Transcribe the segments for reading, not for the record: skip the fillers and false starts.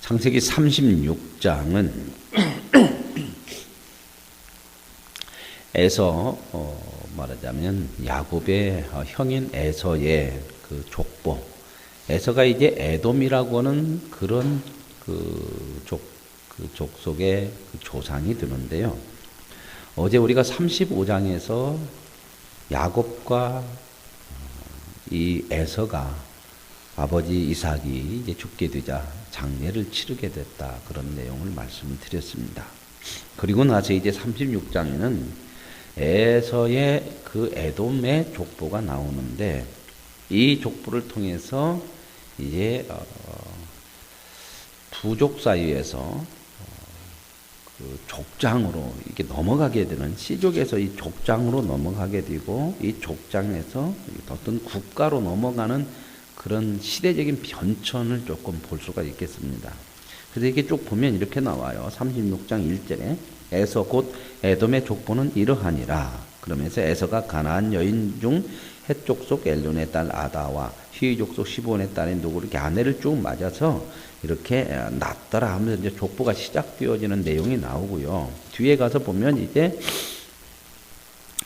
창세기 36장은 에서 말하자면 야곱의 형인 에서의 그 족보, 에서가 이제 에돔이라고 하는 그런 그 족속의 그 조상이 되는데요. 어제 우리가 35장에서 야곱과 이 에서가 아버지 이삭이 이제 죽게 되자 장례를 치르게 됐다, 그런 내용을 말씀을 드렸습니다. 그리고 나서 이제 36장에는 에서의 그 에돔의 족보가 나오는데, 이 족보를 통해서 이제 부족 사이에서 그 족장으로 이렇게 넘어가게 되는, 씨족에서 이 족장으로 넘어가게 되고, 이 족장에서 어떤 국가로 넘어가는 그런 시대적인 변천을 조금 볼 수가 있겠습니다. 그래서 이게 쭉 보면 이렇게 나와요. 36장 1절에 에서 곧 에돔의 족보는 이러하니라. 그러면서 에서가 가나안 여인 중 헷 족속 엘론의 딸 아다와 히위 족속 시브온의 딸인 누구, 이렇게 아내를 쭉 맞아서 이렇게 낳더라 하면서 이제 족보가 시작되어지는 내용이 나오고요. 뒤에 가서 보면 이제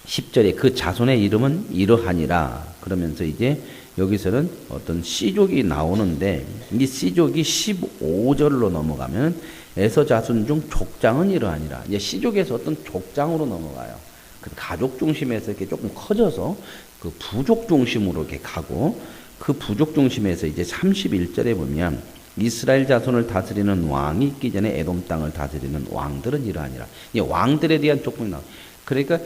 10절에 그 자손의 이름은 이러하니라. 그러면서 이제 여기서는 어떤 씨족이 나오는데, 이 씨족이 15절로 넘어가면 에서 자손 중 족장은 이러하니라. 이제 씨족에서 어떤 족장으로 넘어가요. 그 가족 중심에서 이렇게 조금 커져서 그 부족 중심으로 이렇게 가고, 그 부족 중심에서 이제 31절에 보면 이스라엘 자손을 다스리는 왕이 있기 전에 에돔 땅을 다스리는 왕들은 이러하니라. 이 왕들에 대한 족보가 나와요. 그러니까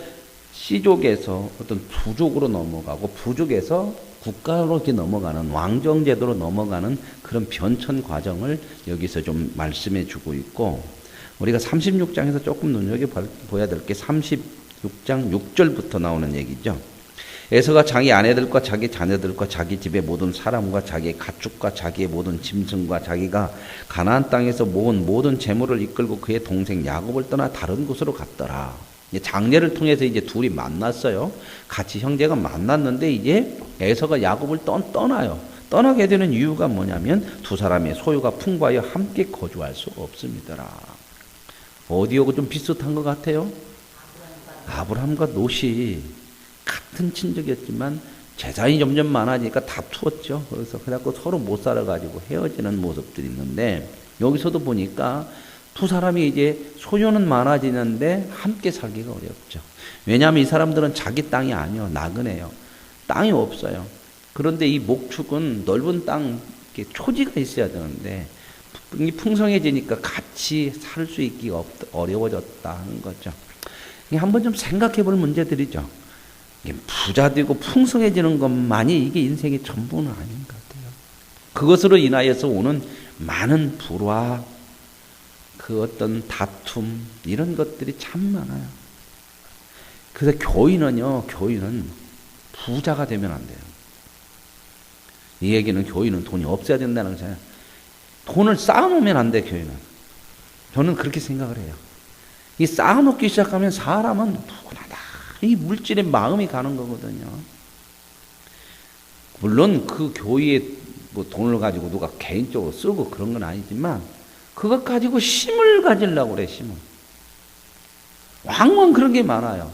씨족에서 어떤 부족으로 넘어가고, 부족에서 국가로 이렇게 넘어가는, 왕정제도로 넘어가는 그런 변천 과정을 여기서 좀 말씀해 주고 있고, 우리가 36장에서 조금 눈여겨봐야 될 게 36장 6절부터 나오는 얘기죠. 에서가 자기 아내들과 자기 자녀들과 자기 집의 모든 사람과 자기의 가축과 자기의 모든 짐승과 자기가 가나안 땅에서 모은 모든 재물을 이끌고 그의 동생 야곱을 떠나 다른 곳으로 갔더라. 장례를 통해서 이제 둘이 만났어요. 같이 형제가 만났는데 이제 에서가 야곱을 떠나요. 떠나게 되는 이유가 뭐냐면 두 사람의 소유가 풍부하여 함께 거주할 수 없음이더라. 어디하고 좀 비슷한 것 같아요? 아브라함과 롯이 같은 친족이었지만 재산이 점점 많아지니까 다투었죠. 그래갖고 서로 못 살아가지고 헤어지는 모습들이 있는데, 여기서도 보니까 두 사람이 이제 소유는 많아지는데 함께 살기가 어렵죠. 왜냐하면 이 사람들은 자기 땅이 아니요, 나그네요. 땅이 없어요. 그런데 이 목축은 넓은 땅, 초지가 있어야 되는데 풍성해지니까 같이 살 수 있기가 어려워졌다 하는 거죠. 한번 좀 생각해 볼 문제들이죠. 부자 되고 풍성해지는 것만이 이게 인생의 전부는 아닌 것 같아요. 그것으로 인하여서 오는 많은 불화, 그 어떤 다툼, 이런 것들이 참 많아요. 그래서 교인은 부자가 되면 안 돼요. 이 얘기는 교인은 돈이 없어야 된다는 거잖아요. 돈을 쌓아놓으면 안 돼, 교인은. 저는 그렇게 생각을 해요. 이 쌓아놓기 시작하면 사람은 누구나다 이 물질의 마음이 가는 거거든요. 물론 그 교회에 뭐 돈을 가지고 누가 개인적으로 쓰고 그런 건 아니지만, 그것 가지고 힘을 가지려고 그래, 힘을. 왕왕 그런 게 많아요.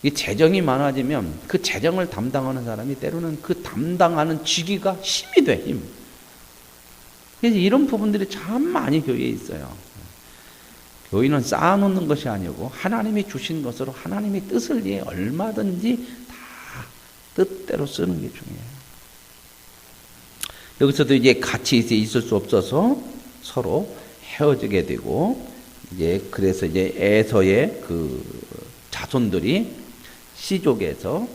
이 재정이 많아지면 그 재정을 담당하는 사람이 때로는 그 담당하는 직위가 힘이 돼, 힘. 그래서 이런 부분들이 참 많이 교회에 있어요. 교인은 쌓아놓는 것이 아니고 하나님이 주신 것으로 하나님의 뜻을 위해 얼마든지 다 뜻대로 쓰는 게 중요해요. 여기서도 이제 같이 있을 수 없어서 서로 헤어지게 되고, 이제 그래서 이제 에서의 그 자손들이 씨족에서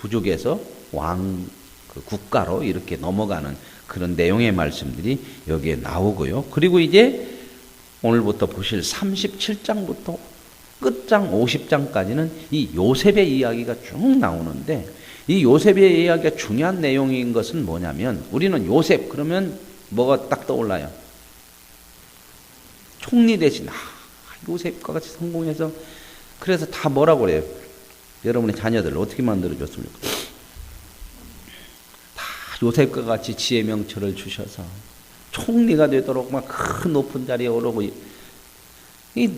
부족에서 왕 그 국가로 이렇게 넘어가는 그런 내용의 말씀들이 여기에 나오고요. 그리고 이제 오늘부터 보실 37장부터 끝장 50장까지는 이 요셉의 이야기가 쭉 나오는데, 이 요셉의 이야기가 중요한 내용인 것은 뭐냐면, 우리는 요셉 그러면 뭐가 딱 떠올라요? 총리 대신 요셉과 같이 성공해서, 그래서 다 뭐라고 그래요? 여러분의 자녀들을 어떻게 만들어줬습니까? 다 요셉과 같이 지혜 명철을 주셔서 총리가 되도록 막 큰 높은 자리에 오르고,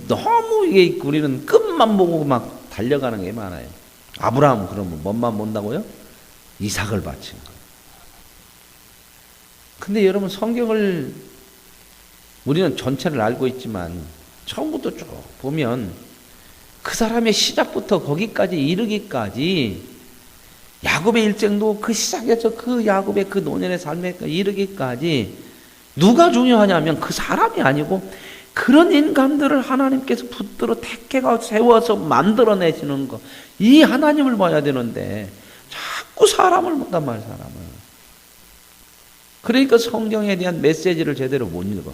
너무 이게 우리는 끝만 보고 막 달려가는 게 많아요. 아브라함 그러면 뭔만 본다고요? 이삭을 바친 거예요. 근데 여러분, 성경을 우리는 전체를 알고 있지만 처음부터 쭉 보면 그 사람의 시작부터 거기까지 이르기까지, 야곱의 일생도 그 시작에서 그 야곱의 그 노년의 삶에 이르기까지 누가 중요하냐면 그 사람이 아니고 그런 인간들을 하나님께서 붙들어 택해가 세워서 만들어내시는 거, 이 하나님을 봐야 되는데 자꾸 사람을 본단 말이에요. 사람을. 그러니까 성경에 대한 메시지를 제대로 못 읽어.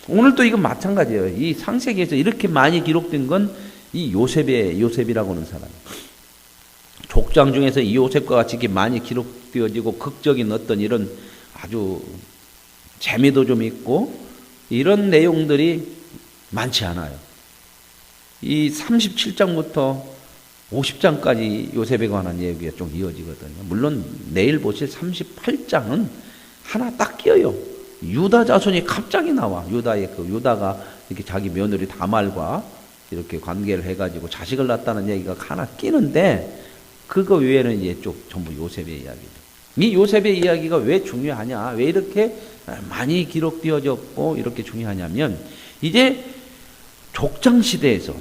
오늘도 이건 마찬가지예요. 이 창세기에서 이렇게 많이 기록된 건 이 요셉이라고 하는 사람. 족장 중에서 이 요셉과 같이 이렇게 많이 기록되어지고 극적인 어떤 이런 아주 재미도 좀 있고 이런 내용들이 많지 않아요. 이 37장부터 50장까지 요셉에 관한 얘기가 좀 이어지거든요. 물론 내일 보실 38장은 하나 딱 끼어요. 유다 자손이 갑자기 나와. 유다가 이렇게 자기 며느리 다말과 이렇게 관계를 해가지고 자식을 낳았다는 얘기가 하나 끼는데, 그거 외에는 이제 쭉 전부 요셉의 이야기죠. 이 요셉의 이야기가 왜 중요하냐, 왜 이렇게 많이 기록되어졌고 이렇게 중요하냐면, 이제 족장 시대에서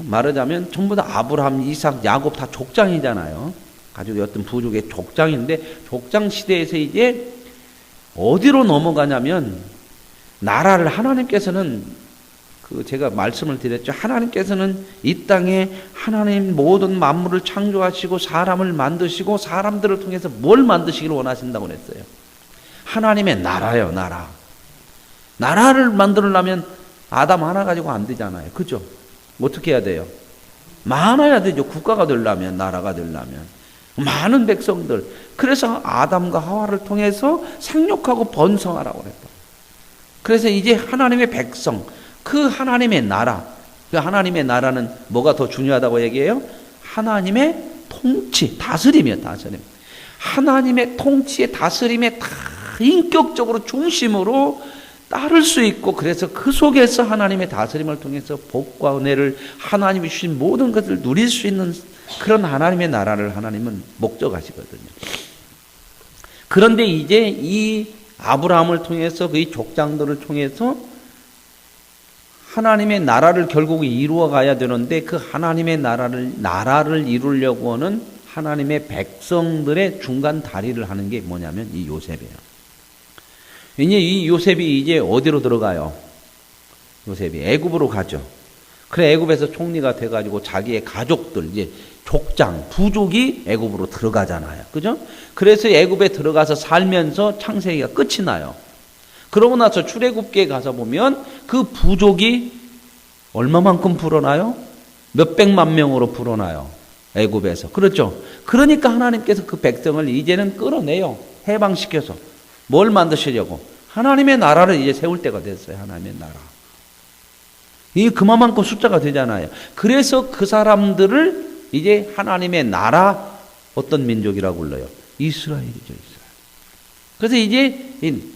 말하자면 전부 다 아브라함, 이삭, 야곱 다 족장이잖아요. 가지고 어떤 부족의 족장인데, 족장 시대에서 이제 어디로 넘어가냐면, 나라를 하나님께서는 제가 말씀을 드렸죠. 하나님께서는 이 땅에 하나님 모든 만물을 창조하시고 사람을 만드시고 사람들을 통해서 뭘 만드시기를 원하신다고 그랬어요. 하나님의 나라요, 나라. 나라를 만들려면 아담 하나 가지고 안 되잖아요. 그죠? 어떻게 해야 돼요? 많아야 되죠. 국가가 되려면, 나라가 되려면. 많은 백성들. 그래서 아담과 하와를 통해서 생육하고 번성하라고 그랬다. 그래서 이제 하나님의 백성, 그 하나님의 나라, 그 하나님의 나라는 뭐가 더 중요하다고 얘기해요? 하나님의 통치, 다스림이에요, 다스림. 하나님의 통치의 다스림에 다 인격적으로 중심으로 따를 수 있고, 그래서 그 속에서 하나님의 다스림을 통해서 복과 은혜를, 하나님이 주신 모든 것을 누릴 수 있는 그런 하나님의 나라를 하나님은 목적하시거든요. 그런데 이제 이 아브라함을 통해서 그 족장들을 통해서 하나님의 나라를 결국 이루어 가야 되는데, 그 하나님의 나라를 이루려고 하는 하나님의 백성들의 중간 다리를 하는 게 뭐냐면 이 요셉이에요. 이제 이 요셉이 이제 어디로 들어가요? 요셉이 애굽으로 가죠. 그래, 애굽에서 총리가 돼가지고 자기의 가족들, 이제 족장, 부족이 애굽으로 들어가잖아요. 그죠? 그래서 애굽에 들어가서 살면서 창세기가 끝이 나요. 그러고 나서 출애굽기에 가서 보면 그 부족이 얼마만큼 불어나요? 몇백만 명으로 불어나요. 애굽에서. 그렇죠? 그러니까 하나님께서 그 백성을 이제는 끌어내요. 해방시켜서. 뭘 만드시려고? 하나님의 나라를 이제 세울 때가 됐어요. 하나님의 나라. 이게 그만큼 숫자가 되잖아요. 그래서 그 사람들을 이제 하나님의 나라, 어떤 민족이라고 불러요? 이스라엘이죠. 이스라엘. 그래서 이제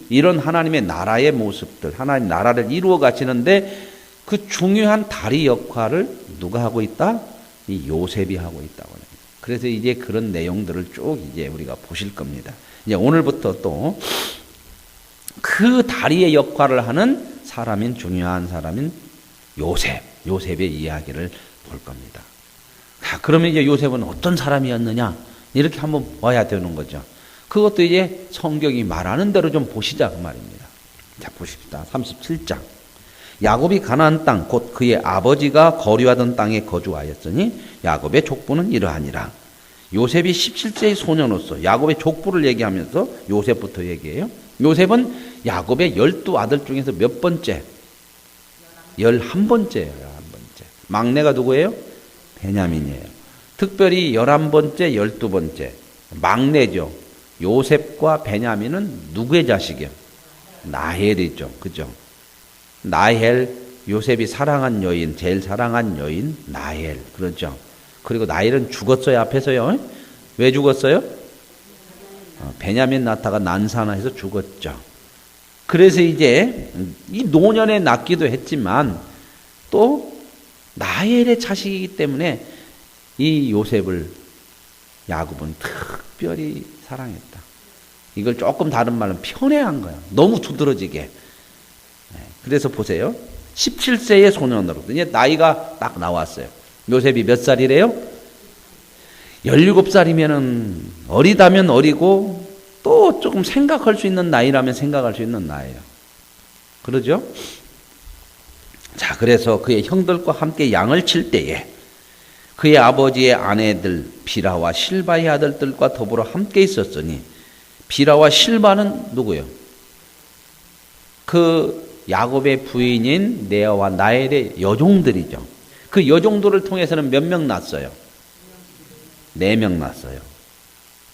이런 하나님의 나라의 모습들, 하나님 나라를 이루어 가시는데 그 중요한 다리 역할을 누가 하고 있다? 이 요셉이 하고 있다고 해요. 그래서 이제 그런 내용들을 쭉 이제 우리가 보실 겁니다. 이제 오늘부터 또 그 다리의 역할을 하는 사람인, 중요한 사람인 요셉의 이야기를 볼 겁니다. 자, 그러면 이제 요셉은 어떤 사람이었느냐? 이렇게 한번 봐야 되는 거죠. 그것도 이제 성경이 말하는 대로 좀 보시자 그 말입니다. 자, 보십시다. 37장. 야곱이 가나안 땅 곧 그의 아버지가 거류하던 땅에 거주하였으니 야곱의 족보는 이러하니라. 요셉이 17세의 소년으로서, 야곱의 족보를 얘기하면서 요셉부터 얘기해요. 요셉은 야곱의 12아들 중에서 몇 번째? 11번째예요. 11번째. 막내가 누구예요? 베냐민이에요. 특별히 11번째, 12번째. 막내죠. 요셉과 베냐민은 누구의 자식이에요? 나헬이죠. 그죠? 나헬, 요셉이 사랑한 여인, 제일 사랑한 여인, 나헬. 그렇죠? 그리고 나헬은 죽었어요, 앞에서요. 왜 죽었어요? 베냐민 낳다가 난산해서 죽었죠. 그래서 이제 이 노년에 낳기도 했지만 또 라헬의 자식이기 때문에 이 요셉을 야곱은 특별히 사랑했다. 이걸 조금 다른 말로 편애한 거야. 너무 두드러지게. 그래서 보세요. 17세의 소년으로 이제 나이가 딱 나왔어요. 요셉이 몇 살이래요? 17살이면은 어리다면 어리고 또 조금 생각할 수 있는 나이라면 생각할 수 있는 나이예요. 그러죠? 자, 그래서 그의 형들과 함께 양을 칠 때에 그의 아버지의 아내들 비라와 실바의 아들들과 더불어 함께 있었으니, 비라와 실바는 누구요? 그 야곱의 부인인 레아와 라헬의 여종들이죠. 그 여종들을 통해서는 몇 명 낳았어요? 4명 낳았어요.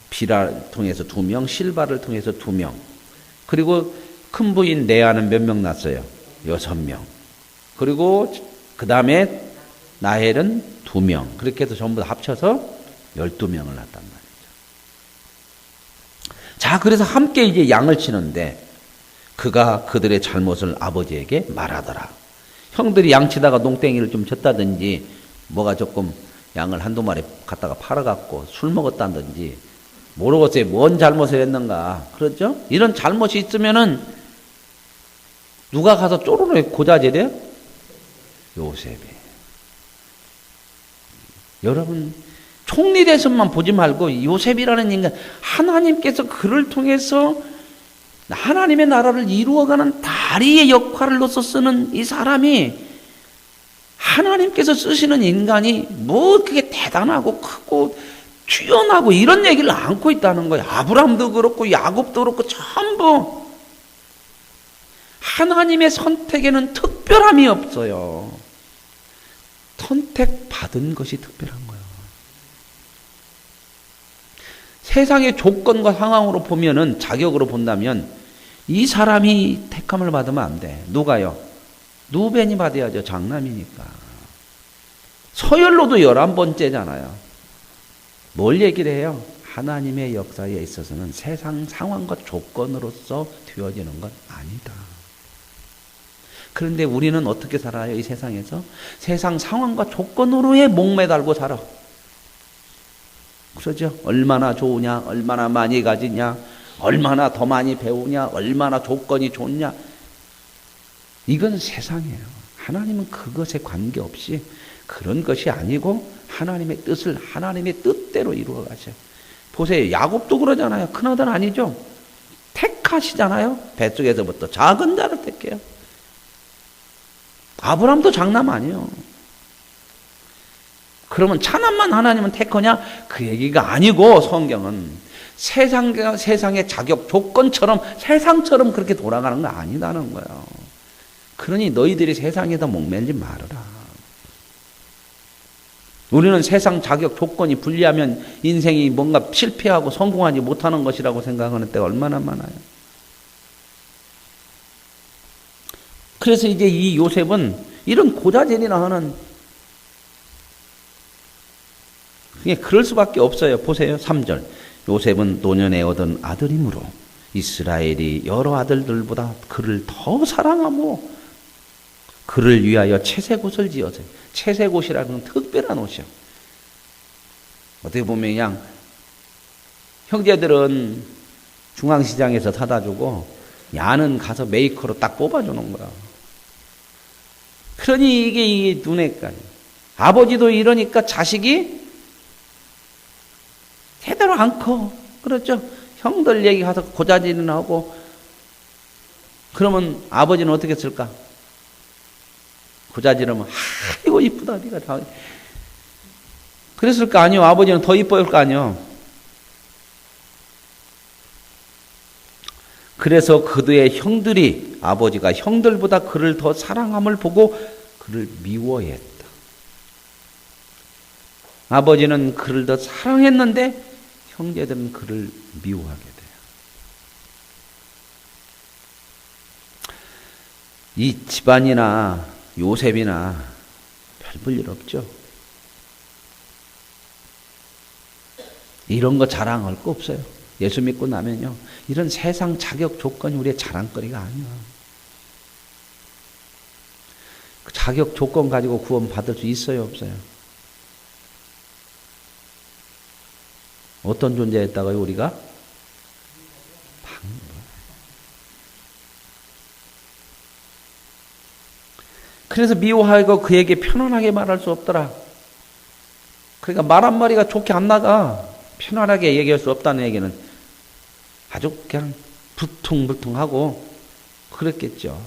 비라를 통해서 2명, 실바를 통해서 2명. 그리고 큰 부인 레아는 몇 명 낳았어요? 6명. 그리고 그 다음에 라헬은 2명. 그렇게 해서 전부 다 합쳐서 12명을 낳았단 말이죠. 자, 그래서 함께 이제 양을 치는데 그가 그들의 잘못을 아버지에게 말하더라. 형들이 양치다가 농땡이를 좀 쳤다든지 뭐가 조금 양을 한두 마리 갖다가 팔아갖고 술 먹었다든지 모르겠어요. 뭔 잘못을 했는가. 그렇죠? 이런 잘못이 있으면은 누가 가서 쪼르르 고자질해요? 요셉이. 여러분, 총리대선만 보지 말고 요셉이라는 인간, 하나님께서 그를 통해서 하나님의 나라를 이루어가는 다리의 역할로서 쓰는 이 사람이, 하나님께서 쓰시는 인간이 뭐 그게 대단하고 크고 뛰어나고 이런 얘기를 안고 있다는 거예요. 아브라함도 그렇고 야곱도 그렇고 전부 하나님의 선택에는 특별함이 없어요. 선택받은 것이 특별한 거예요. 세상의 조건과 상황으로 보면은, 자격으로 본다면 이 사람이 택함을 받으면 안 돼. 누가요? 누벤이 받아야죠. 장남이니까. 서열로도 11번째잖아요. 뭘 얘기를 해요? 하나님의 역사에 있어서는 세상 상황과 조건으로서 되어지는 건 아니다. 그런데 우리는 어떻게 살아요? 이 세상에서 세상 상황과 조건으로의 목매달고 살아. 그러죠? 얼마나 좋으냐, 얼마나 많이 가지냐, 얼마나 더 많이 배우냐, 얼마나 조건이 좋냐. 이건 세상이에요. 하나님은 그것에 관계없이 그런 것이 아니고 하나님의 뜻을 하나님의 뜻대로 이루어 가셔요. 보세요. 야곱도 그러잖아요. 큰아들 아니죠? 택하시잖아요. 뱃속에서부터 작은 자를 택해요. 아브라함도 장남 아니에요. 그러면 차남만 하나님은 택하냐? 그 얘기가 아니고, 성경은 세상의 자격 조건처럼 세상처럼 그렇게 돌아가는 거 아니다는 거예요. 그러니 너희들이 세상에다 목매지 말아라. 우리는 세상 자격 조건이 불리하면 인생이 뭔가 실패하고 성공하지 못하는 것이라고 생각하는 때가 얼마나 많아요. 그래서 이제 이 요셉은 이런 고자질이나 하는, 그럴 수밖에 없어요. 보세요. 3절. 요셉은 노년에 얻은 아들이므로 이스라엘이 여러 아들들보다 그를 더 사랑하고 그를 위하여 채색 옷을 지었어요. 채색 옷이라는 건 특별한 옷이요. 어떻게 보면 그냥 형제들은 중앙시장에서 사다 주고 야는 가서 메이커로 딱 뽑아주는 거야. 그러니 이게 눈에 까요. 아버지도 이러니까 자식이 제대로 안 커. 그렇죠? 형들 얘기 가서 고자질이나 하고, 그러면 아버지는 어떻게 쓸까? 고자질하면, 아이고 이쁘다 네가 다. 그랬을 거 아니요. 아버지는 더 이뻐할 거 아니요. 그래서 그들의 형들이, 아버지가 형들보다 그를 더 사랑함을 보고 그를 미워했다. 아버지는 그를 더 사랑했는데 형제들은 그를 미워하게 돼요. 이 집안이나 요셉이나 별 볼 일 없죠. 이런 거 자랑할 거 없어요. 예수 믿고 나면요. 이런 세상 자격 조건이 우리의 자랑거리가 아니야. 그 자격 조건 가지고 구원 받을 수 있어요, 없어요? 어떤 존재였다고요, 우리가? 그래서 미워하고 그에게 편안하게 말할 수 없더라. 그러니까 말 한마디가 좋게 안 나가. 편안하게 얘기할 수 없다는 얘기는 아주 그냥 불퉁불퉁하고 그랬겠죠.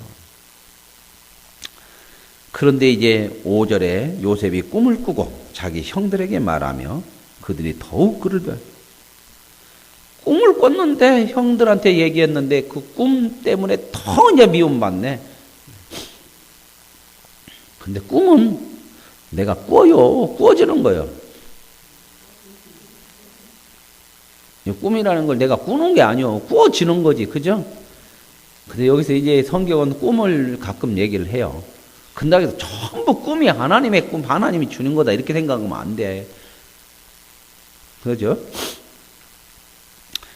그런데 이제 5절에 요셉이 꿈을 꾸고 자기 형들에게 말하며 그들이 더욱 그를 꿈을 꿨는데 형들한테 얘기했는데 그 꿈 때문에 더 이제 미움받네. 근데 꿈은 내가 꾸어지는 거예요. 꿈이라는 걸 내가 꾸는 게 아니요. 꾸어지는 거지. 그죠? 근데 여기서 이제 성경은 꿈을 가끔 얘기를 해요. 근데 여기서 전부 꿈이 하나님의 꿈, 하나님이 주는 거다. 이렇게 생각하면 안 돼. 그죠?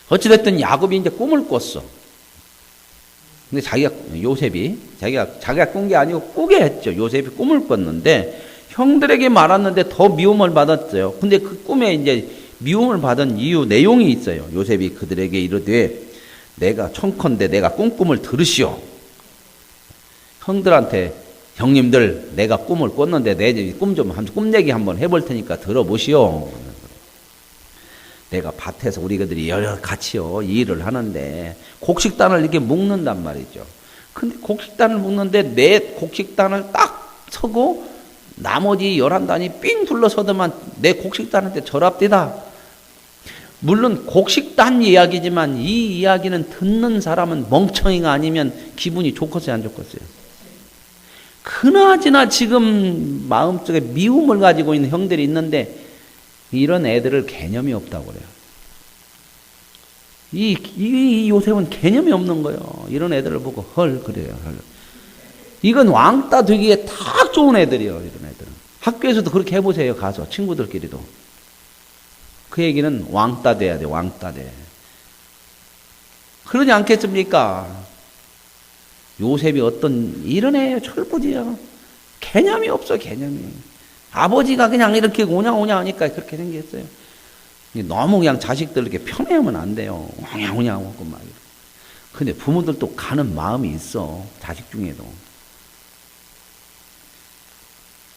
어찌됐든 야곱이 이제 꿈을 꿨어. 근데 요셉이 자기가 꾼 게 아니고 꾸게 했죠. 요셉이 꿈을 꿨는데 형들에게 말았는데 더 미움을 받았어요. 근데 그 꿈에 이제 미움을 받은 이유 내용이 있어요. 요셉이 그들에게 이르되 내가 청컨대 내가 꿈을 들으시오. 형들한테 형님들 내가 꿈을 꿨는데 내 꿈 얘기 한번 해볼 테니까 들어보시오. 내가 밭에서 우리들이 여러 같이요 일을 하는데 곡식단을 이렇게 묶는단 말이죠. 근데 곡식단을 묶는데 내 곡식단을 딱 서고 나머지 11단이 삥 둘러서더만 내 곡식단한테 절합디다. 물론 곡식단 이야기지만 이 이야기는 듣는 사람은 멍청이가 아니면 기분이 좋겠어요, 안 좋겠어요? 그나저나 지금 마음속에 미움을 가지고 있는 형들이 있는데 이런 애들을 개념이 없다고 그래요. 이 요셉은 개념이 없는 거예요. 이런 애들을 보고 그래요. 이건 왕따 되기에 딱 좋은 애들이에요. 이런 애들은. 학교에서도 그렇게 해보세요. 가서 친구들끼리도. 그 얘기는 왕따 돼야 돼. 왕따 돼. 그러지 않겠습니까? 요셉이 어떤 이런 애예요. 철부지요. 개념이 없어. 개념이. 아버지가 그냥 이렇게 오냐 하니까 그렇게 생겼어요. 너무 그냥 자식들 이렇게 편애하면 안 돼요. 오냐 하고 막. 근데 부모들도 가는 마음이 있어. 자식 중에도.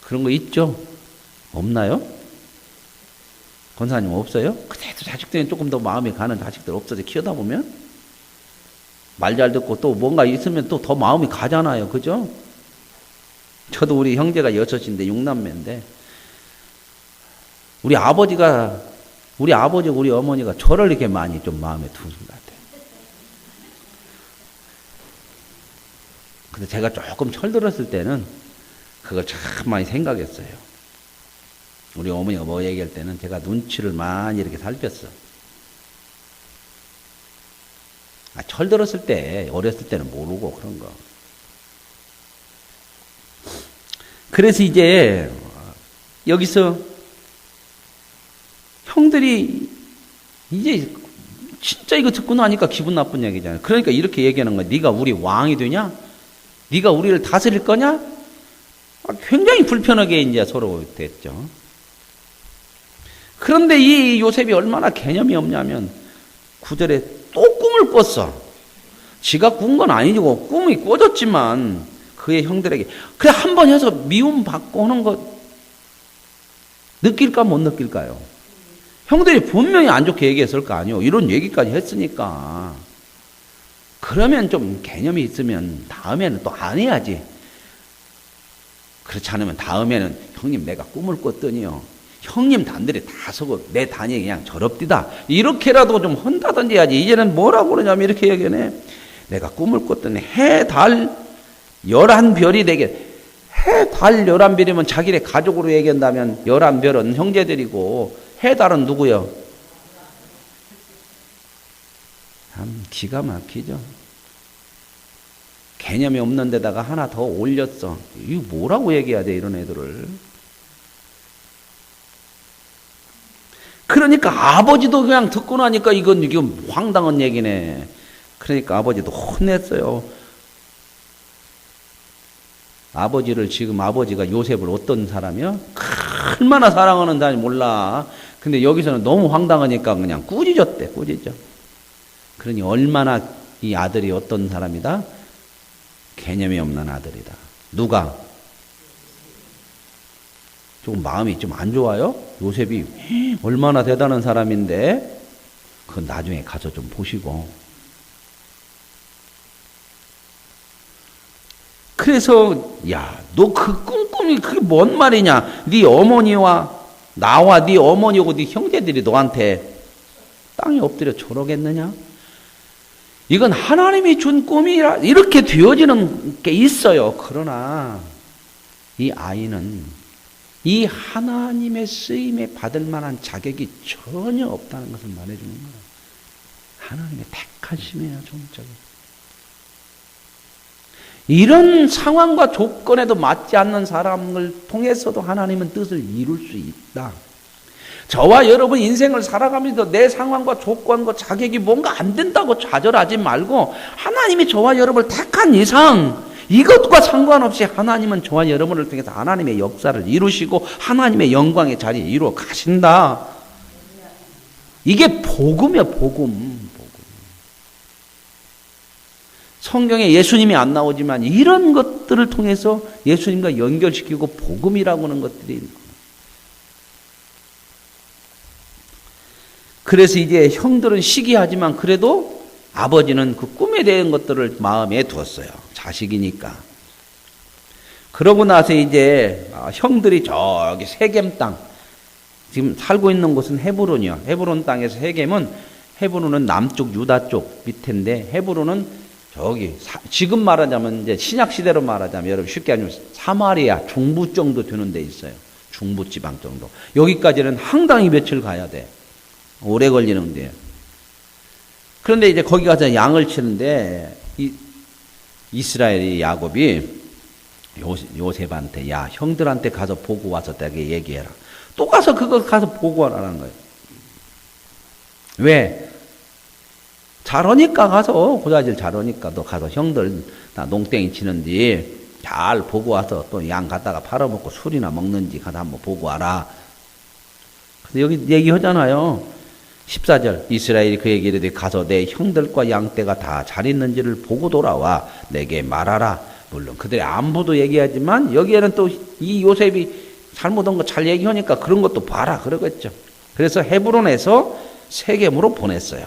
그런 거 있죠? 없나요? 권사님 없어요? 그래도 자식들은 조금 더 마음이 가는 자식들 없어서 키우다 보면 말 잘 듣고 또 뭔가 있으면 또 더 마음이 가잖아요. 그죠? 저도 우리 형제가 6인데 6남매인데 우리 아버지 우리 어머니가 저를 이렇게 많이 좀 마음에 두는 것 같아요. 근데 제가 조금 철들었을 때는 그걸 참 많이 생각했어요. 우리 어머니가 뭐 얘기할 때는 제가 눈치를 많이 이렇게 살폈어. 철들었을 때, 어렸을 때는 모르고 그런 거. 그래서 이제 여기서 형들이 이제 진짜 이거 듣고 나니까 기분 나쁜 얘기잖아요. 그러니까 이렇게 얘기하는 거야. 네가 우리 왕이 되냐? 네가 우리를 다스릴 거냐? 굉장히 불편하게 이제 서로 됐죠. 그런데 이 요셉이 얼마나 개념이 없냐면 9절에 또 꿈을 꿨어. 지가 꾼 건 아니고 꿈이 꿔졌지만 그의 형들에게 그래 한 번 해서 미움 받고 하는 거 느낄까 못 느낄까요? 형들이 분명히 안 좋게 얘기했을 거 아니에요. 이런 얘기까지 했으니까. 그러면 좀 개념이 있으면 다음에는 또 안 해야지. 그렇지 않으면 다음에는 형님 내가 꿈을 꿨더니요. 형님 단들이 다 서고 내 단이 그냥 저럽디다. 이렇게라도 좀 한다든지 해야지. 이제는 뭐라고 그러냐면 이렇게 얘기하네. 내가 꿈을 꿨더니 해, 달, 11별이 되게 해, 달, 11별이면 자기네 가족으로 얘기한다면 11별은 형제들이고 해, 달은 누구요? 참 기가 막히죠. 개념이 없는 데다가 하나 더 올렸어. 이거 뭐라고 얘기해야 돼 이런 애들을. 그러니까 아버지도 그냥 듣고 나니까 이게 황당한 얘기네. 그러니까 아버지도 혼냈어요. 지금 아버지가 요셉을 어떤 사람이요? 얼마나 사랑하는 사람이 몰라. 근데 여기서는 너무 황당하니까 그냥 꾸짖었대, 꾸짖어. 그러니 얼마나 이 아들이 어떤 사람이다? 개념이 없는 아들이다. 누가? 조금 마음이 좀 안 좋아요? 요셉이 얼마나 대단한 사람인데, 그건 나중에 가서 좀 보시고. 그래서 야, 너 그 꿈꾸미 그게 뭔 말이냐? 네 어머니와 나와 네 어머니고 네 형제들이 너한테 땅에 엎드려 저러겠느냐? 이건 하나님이 준 꿈이라 이렇게 되어지는 게 있어요. 그러나 이 아이는 이 하나님의 쓰임에 받을 만한 자격이 전혀 없다는 것을 말해주는 거예요. 하나님의 택하심이에요, 종적이. 이런 상황과 조건에도 맞지 않는 사람을 통해서도 하나님은 뜻을 이룰 수 있다. 저와 여러분 인생을 살아가면서 내 상황과 조건과 자격이 뭔가 안 된다고 좌절하지 말고 하나님이 저와 여러분을 택한 이상 이것과 상관없이 하나님은 저와 여러분을 통해서 하나님의 역사를 이루시고 하나님의 영광의 자리에 이루어 가신다. 이게 복음이야, 복음. 성경에 예수님이 안 나오지만 이런 것들을 통해서 예수님과 연결시키고 복음이라고 하는 것들이 있는 거예요. 그래서 이제 형들은 시기하지만 그래도 아버지는 그 꿈에 대한 것들을 마음에 두었어요. 자식이니까. 그러고 나서 이제 형들이 저기 세겜 땅, 지금 살고 있는 곳은 헤브론이요. 헤브론 땅에서 헤브론은 남쪽 유다 쪽 밑인데 헤브론은 저기 지금 말하자면 이제 신약 시대로 말하자면 여러분 쉽게 하면 사마리아 중부 정도 되는 데 있어요. 중부 지방 정도. 여기까지는 상당히 며칠 가야 돼. 오래 걸리는데요. 그런데 이제 거기 가서 양을 치는데 이스라엘이 야곱이 요셉한테 야 형들한테 가서 보고 와서 내게 얘기해라. 또 가서 그거 가서 보고 와라는 거예요. 왜? 잘하니까 가서 고자질 잘하니까 너 가서 형들 나 농땡이 치는지 잘 보고 와서 또 양 갖다가 팔아먹고 술이나 먹는지 가서 한번 보고 와라. 근데 여기 얘기하잖아요. 14절 이스라엘이 그에게 이르되 가서 내 형들과 양떼가 다 잘 있는지를 보고 돌아와 내게 말하라. 물론 그들의 안부도 얘기하지만 여기에는 또 이 요셉이 잘못한 거 잘 얘기하니까 그런 것도 봐라 그러겠죠. 그래서 헤브론에서 세겜으로 보냈어요.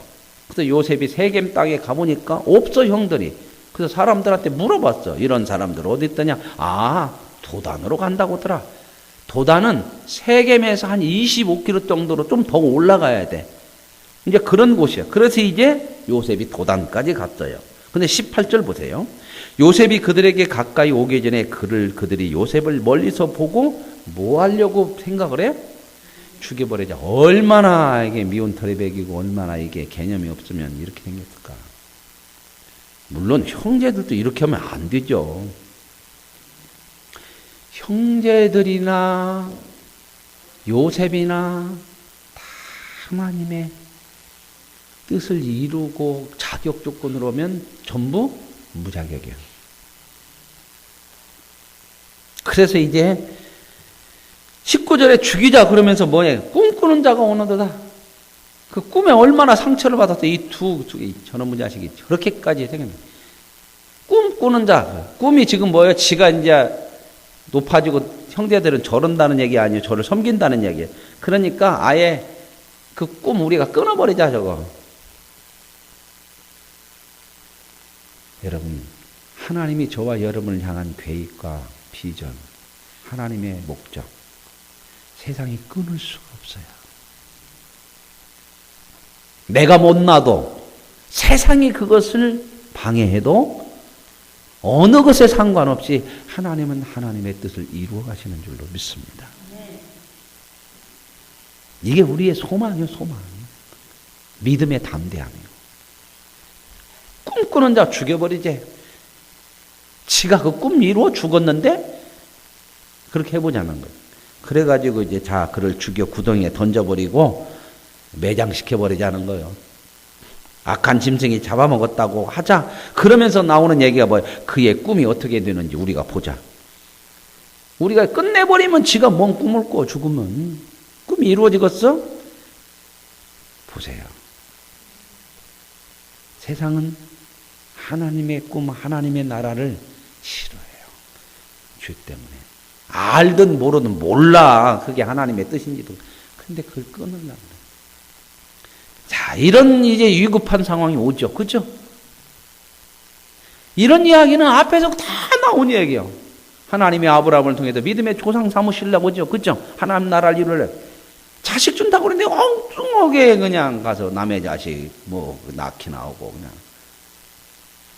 그래서 요셉이 세겜 땅에 가보니까 없어 형들이. 그래서 사람들한테 물어봤어. 이런 사람들 어디 있더냐? 아 도단으로 간다고더라. 도단은 세겜에서 한 25km 정도로 좀 더 올라가야 돼. 이제 그런 곳이야. 그래서 이제 요셉이 도단까지 갔어요. 근데 18절 보세요. 요셉이 그들에게 가까이 오기 전에 그들이 요셉을 멀리서 보고 뭐 하려고 생각을 해? 죽여버리자. 얼마나 이게 미운 털이 배기고 얼마나 이게 개념이 없으면 이렇게 생겼을까. 물론 형제들도 이렇게 하면 안 되죠. 형제들이나 요셉이나 다 하나님의 뜻을 이루고 자격 조건으로 오면 전부 무자격이에요. 그래서 이제 19절에 죽이자 그러면서 뭐예요? 꿈꾸는 자가 오너도다. 그 꿈에 얼마나 상처를 받았어. 이 저놈의 자식이 저렇게까지 생겼네. 꿈꾸는 자. 꿈이 지금 뭐예요? 지가 이제 높아지고 형제들은 저런다는 얘기 아니에요. 저를 섬긴다는 얘기예요. 그러니까 아예 그 꿈 우리가 끊어버리자 저거. 여러분 하나님이 저와 여러분을 향한 계획과 비전, 하나님의 목적 세상이 끊을 수가 없어요. 내가 못나도 세상이 그것을 방해해도 어느 것에 상관없이 하나님은 하나님의 뜻을 이루어 가시는 줄로 믿습니다. 이게 우리의 소망이에요, 소망. 믿음의 담대함이에요. 꿈꾸는 자 죽여버리지. 지가 그 꿈 이루어 죽었는데 그렇게 해보자는 거예요. 그래가지고 이제 그를 죽여 구덩이에 던져버리고 매장시켜버리자는 거예요. 악한 짐승이 잡아먹었다고 하자. 그러면서 나오는 얘기가 뭐예요? 그의 꿈이 어떻게 되는지 우리가 보자. 우리가 끝내버리면 지가 뭔 꿈을 꿔 죽으면. 꿈이 이루어지겠어? 보세요. 세상은 하나님의 꿈, 하나님의 나라를 싫어해요. 죄 때문에. 알든 모르든 몰라. 그게 하나님의 뜻인지도. 근데 그걸 끊으려고 그래. 자, 이런 이제 위급한 상황이 오죠. 그죠? 이런 이야기는 앞에서 다 나온 얘기예요. 하나님이 아브라함을 통해서 믿음의 조상 삼으시려고 그죠? 그죠? 하나님 나라를 이루려. 자식 준다고 그러는데 엉뚱하게 그냥 가서 남의 자식 뭐 낳기 나오고 그냥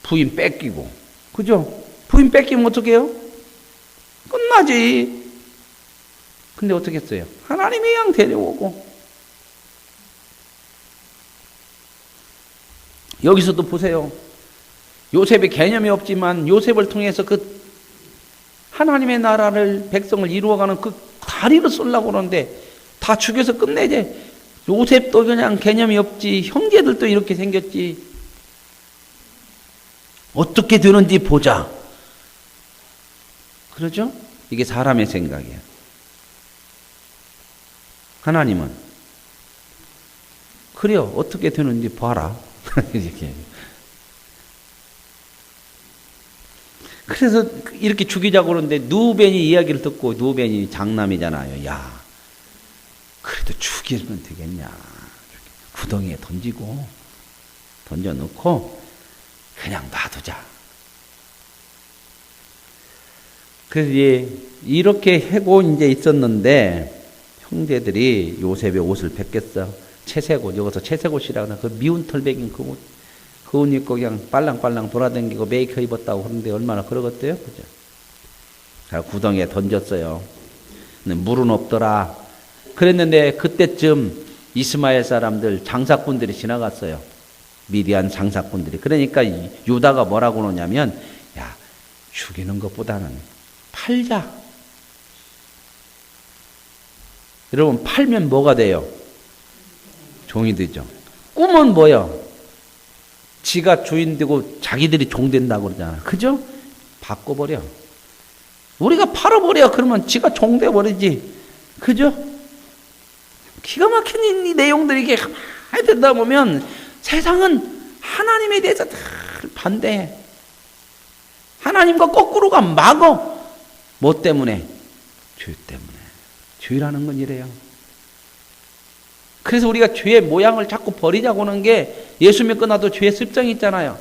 부인 뺏기고. 그죠? 부인 뺏기면 어떻게 해요? 끝나지. 근데 어떻게 했어요? 하나님이 그냥 데려오고. 여기서도 보세요. 요셉의 개념이 없지만 요셉을 통해서 그 하나님의 나라를 백성을 이루어가는 그 다리를 쏠려고 그러는데 다 죽여서 끝내지. 요셉도 그냥 개념이 없지. 형제들도 이렇게 생겼지. 어떻게 되는지 보자. 그러죠? 이게 사람의 생각이야. 하나님은 그래요. 어떻게 되는지 봐라. 이렇게. 그래서 이렇게 죽이자고 그러는데 누벤이 이야기를 듣고 누벤이 장남이잖아요. 야, 그래도 죽이면 되겠냐. 구덩이에 던져놓고 그냥 놔두자. 그래서 이렇게 하고 이제 있었는데 형제들이 요셉의 옷을 벗겼어. 채색옷, 여기서 채색옷이라고 하나, 그 미운 털백인 그 옷, 그 옷 입고 그냥 빨랑빨랑 돌아다니고 메이커 입었다고 그러는데 얼마나 그러겠대요? 그죠? 구덩이에 던졌어요. 근데 물은 없더라. 그랬는데 그때쯤 이스마엘 사람들, 장사꾼들이 지나갔어요. 미디안 장사꾼들이. 그러니까 유다가 뭐라고 그러냐면, 야, 죽이는 것보다는 팔자. 여러분, 팔면 뭐가 돼요? 종이 되죠. 꿈은 뭐요? 지가 주인 되고 자기들이 종 된다고 그러잖아. 그죠? 바꿔버려. 우리가 팔아버려. 그러면 지가 종 돼버리지. 그죠? 기가 막힌 이 내용들이 이게 가만히 듣다 보면 세상은 하나님에 대해서 다 반대해. 하나님과 거꾸로가 막어. 뭐 때문에? 죄 때문에. 죄라는 건 이래요. 그래서 우리가 죄의 모양을 자꾸 버리자고 하는 게 예수 믿고 나도 죄의 습성이 있잖아요.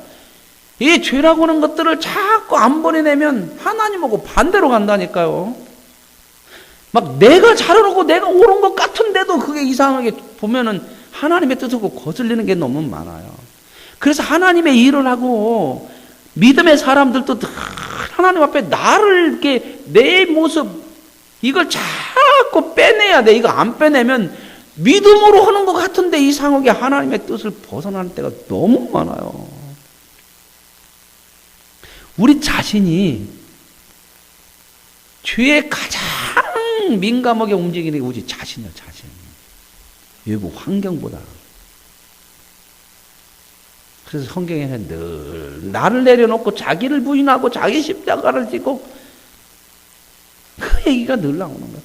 이 죄라고 하는 것들을 자꾸 안 버려내면 하나님하고 반대로 간다니까요. 막 내가 잘해놓고 내가 옳은 것 같은데도 그게 이상하게 보면은 하나님의 뜻하고 거슬리는 게 너무 많아요. 그래서 하나님의 일을 하고 믿음의 사람들도 하나님 앞에 나를 이렇게 내 모습 이걸 자꾸 빼내야 돼. 이거 안 빼내면 믿음으로 하는 것 같은데 이상하게 하나님의 뜻을 벗어나는 때가 너무 많아요. 우리 자신이 죄에 가장 민감하게 움직이는 게 우리 자신이야, 자신. 외부 환경보다. 그래서 성경에는 늘 나를 내려놓고 자기를 부인하고 자기 십자가를 지고 그 얘기가 늘 나오는 거야.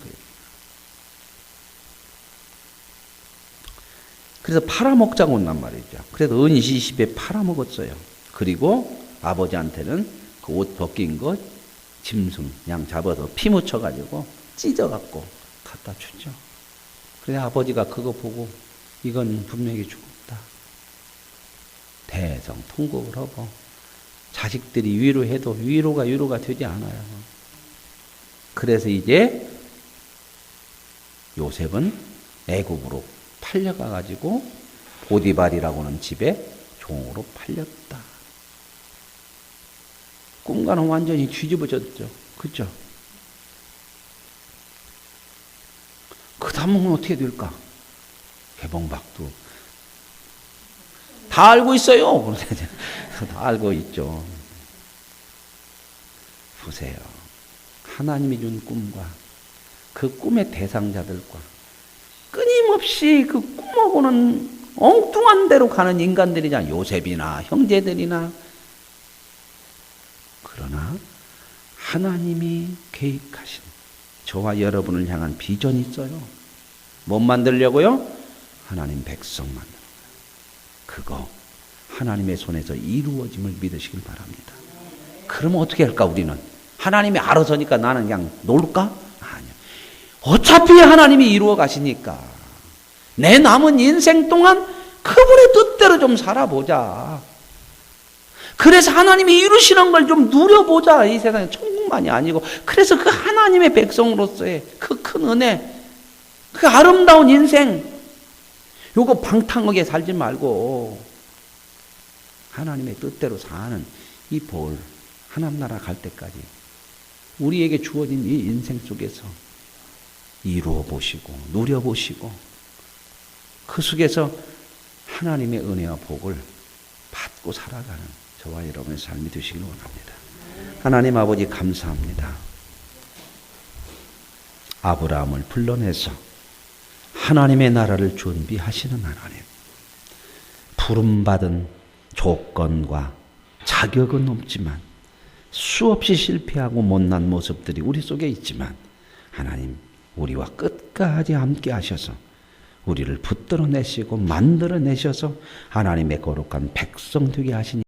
그래서 팔아먹자고 온단 말이죠. 그래서 은시십에 팔아먹었어요. 그리고 아버지한테는 그 옷 벗긴 것, 짐승, 양 잡아서 피 묻혀가지고 찢어갖고 갖다 주죠. 그래서 아버지가 그거 보고 이건 분명히 죽었다. 대성통곡을 하고 자식들이 위로해도 위로가 되지 않아요. 그래서 이제 요셉은 애국으로 팔려가가지고 보디발이라고 하는 집에 종으로 팔렸다. 꿈과는 완전히 뒤집어졌죠. 그죠? 그 다음은 어떻게 될까? 개봉박도 다 알고 있어요. 다 알고 있죠. 보세요. 하나님이 준 꿈과 그 꿈의 대상자들과 끊임없이 수없이 그 꿈어보는 엉뚱한 데로 가는 인간들이잖아. 요셉이나 형제들이나. 그러나 하나님이 계획하신 저와 여러분을 향한 비전이 있어요. 못 만들려고요? 하나님 백성 만드는 거예요. 그거 하나님의 손에서 이루어짐을 믿으시길 바랍니다. 그러면 어떻게 할까 우리는? 하나님이 알아서니까 나는 그냥 놀까? 아니요. 어차피 하나님이 이루어 가시니까 내 남은 인생 동안 그분의 뜻대로 좀 살아보자. 그래서 하나님이 이루시는 걸 좀 누려보자. 이 세상에 천국만이 아니고. 그래서 그 하나님의 백성으로서의 그 큰 은혜, 그 아름다운 인생, 요거 방탕하게 살지 말고 하나님의 뜻대로 사는 이 볼, 하나님 나라 갈 때까지 우리에게 주어진 이 인생 속에서 이루어 보시고 누려 보시고 그 속에서 하나님의 은혜와 복을 받고 살아가는 저와 여러분의 삶이 되시길 원합니다. 하나님 아버지 감사합니다. 아브라함을 불러내서 하나님의 나라를 준비하시는 하나님. 부름받은 조건과 자격은 없지만 수없이 실패하고 못난 모습들이 우리 속에 있지만 하나님 우리와 끝까지 함께 하셔서 우리를 붙들어내시고 만들어내셔서 하나님의 거룩한 백성 되게 하시니